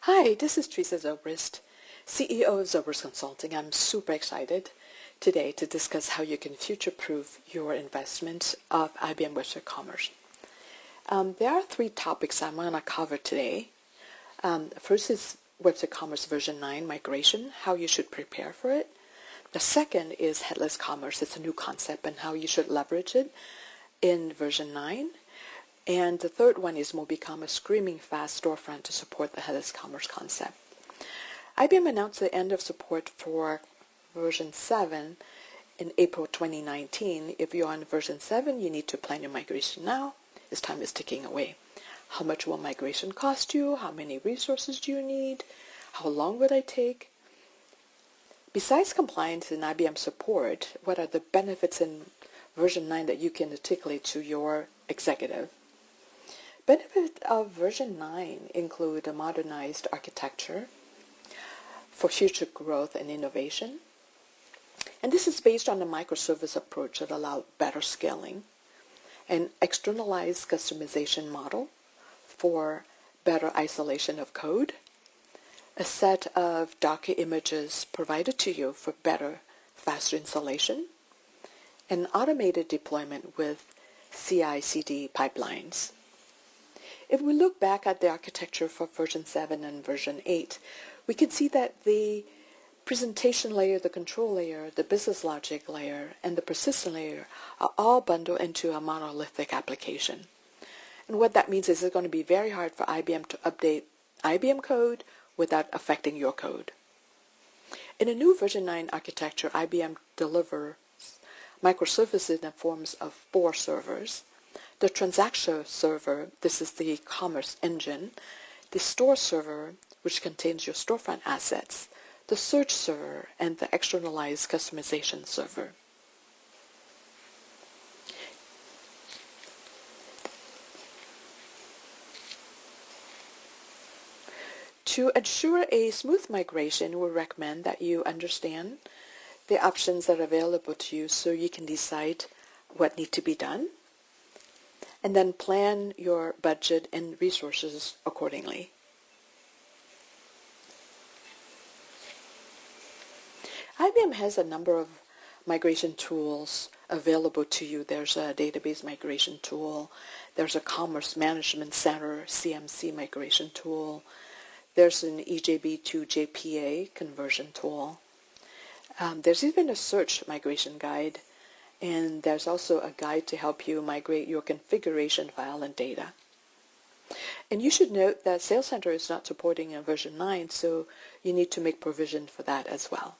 Hi, this is Teresa Zobrist, CEO of Zobrist Consulting. I'm super excited today to discuss how you can future-proof your investments of IBM WebSphere Commerce. There are three topics I'm going to cover today. First is WebSphere Commerce version 9 migration, how you should prepare for it. The second is headless commerce. It's a new concept and how you should leverage it in version 9. And the third one is Mobiecom, a screaming fast storefront to support the headless commerce concept. IBM announced the end of support for version 7 in April 2019. If you're on version 7, you need to plan your migration now, as time is ticking away. How much will migration cost you? How many resources do you need? How long will it take? Besides compliance and IBM support, what are the benefits in version 9 that you can articulate to your executive? Benefits of version 9 include a modernized architecture for future growth and innovation. And this is based on a microservice approach that allows better scaling, an externalized customization model for better isolation of code, a set of Docker images provided to you for better, faster installation, and automated deployment with CI/CD pipelines. If we look back at the architecture for version 7 and version 8, we can see that the presentation layer, the control layer, the business logic layer, and the persistent layer are all bundled into a monolithic application. And what that means is it's going to be very hard for IBM to update IBM code without affecting your code. In a new version 9 architecture, IBM delivers microservices in the forms of 4 servers. The transaction server, this is the commerce engine, the store server, which contains your storefront assets, the search server, and the externalized customization server. To ensure a smooth migration, we recommend that you understand the options that are available to you so you can decide what needs to be done, and then plan your budget and resources accordingly. IBM has a number of migration tools available to you. There's a database migration tool. There's a Commerce Management Center, CMC migration tool. There's an EJB to JPA conversion tool. There's even a search migration guide. And there's also a guide to help you migrate your configuration file and data. And you should note that Sales Center is not supporting a version 9, so you need to make provision for that as well.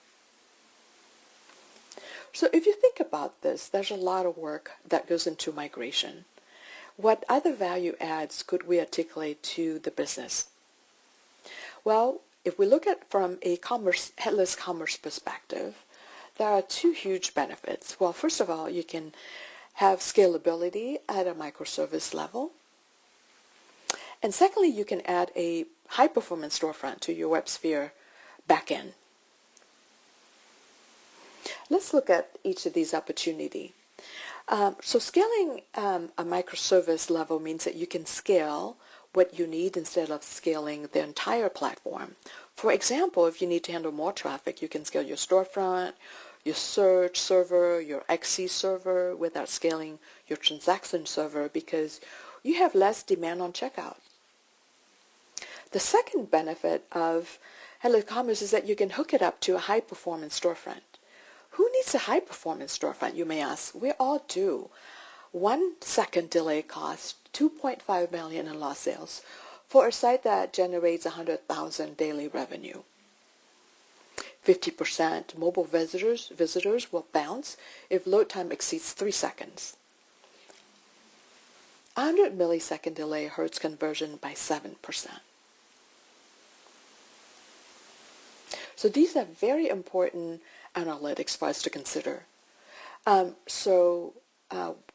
So if you think about this, there's a lot of work that goes into migration. What other value adds could we articulate to the business? Well, if we look at from a headless commerce perspective, there are 2 huge benefits. Well, first of all, you can have scalability at a microservice level. And secondly, you can add a high-performance storefront to your WebSphere backend. Let's look at each of these opportunities. So scaling a microservice level means that you can scale what you need instead of scaling the entire platform. For example, if you need to handle more traffic, you can scale your storefront, your search server, your XC server without scaling your transaction server because you have less demand on checkout. The second benefit of headless commerce is that you can hook it up to a high-performance storefront. Who needs a high-performance storefront, you may ask? We all do. 1 second delay costs $2.5 million in lost sales for a site that generates 100,000 daily revenue. 50% mobile visitors will bounce if load time exceeds 3 seconds. 100 millisecond delay hurts conversion by 7%. So these are very important analytics for us to consider.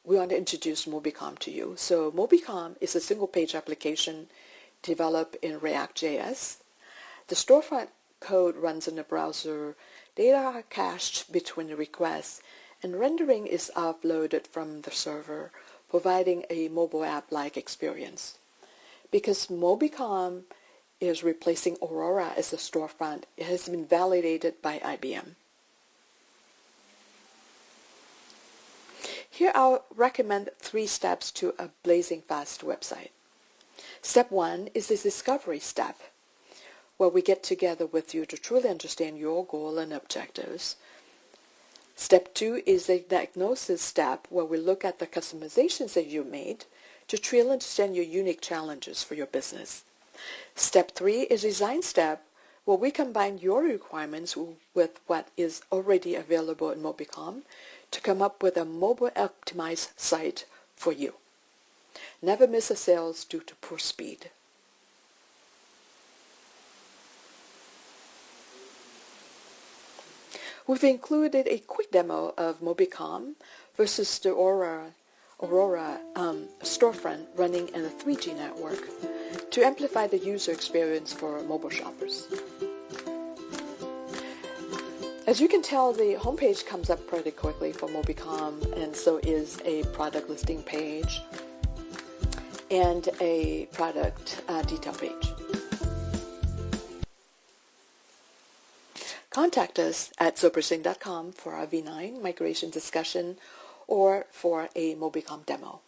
We want to introduce Mobiecom to you. So Mobiecom is a single-page application developed in React.js. The storefront code runs in the browser, data are cached between the requests, and rendering is offloaded from the server, providing a mobile app-like experience. Because Mobiecom is replacing Aurora as the storefront. It has been validated by IBM. Here I'll recommend 3 steps to a blazing fast website. Step 1 is the discovery step, where we get together with you to truly understand your goal and objectives. Step 2 is a diagnosis step, where we look at the customizations that you made to truly understand your unique challenges for your business. Step 3 is design step, where we combine your requirements with what is already available in Mobiecom to come up with a mobile-optimized site for you. Never miss a sales due to poor speed. We've included a quick demo of Mobiecom versus the Aurora storefront running in a 3G network to amplify the user experience for mobile shoppers. As you can tell, the homepage comes up pretty quickly for Mobiecom, and so is a product listing page and a product detail page. Contact us at zobersing.com for our V9 migration discussion or for a Mobiecom demo.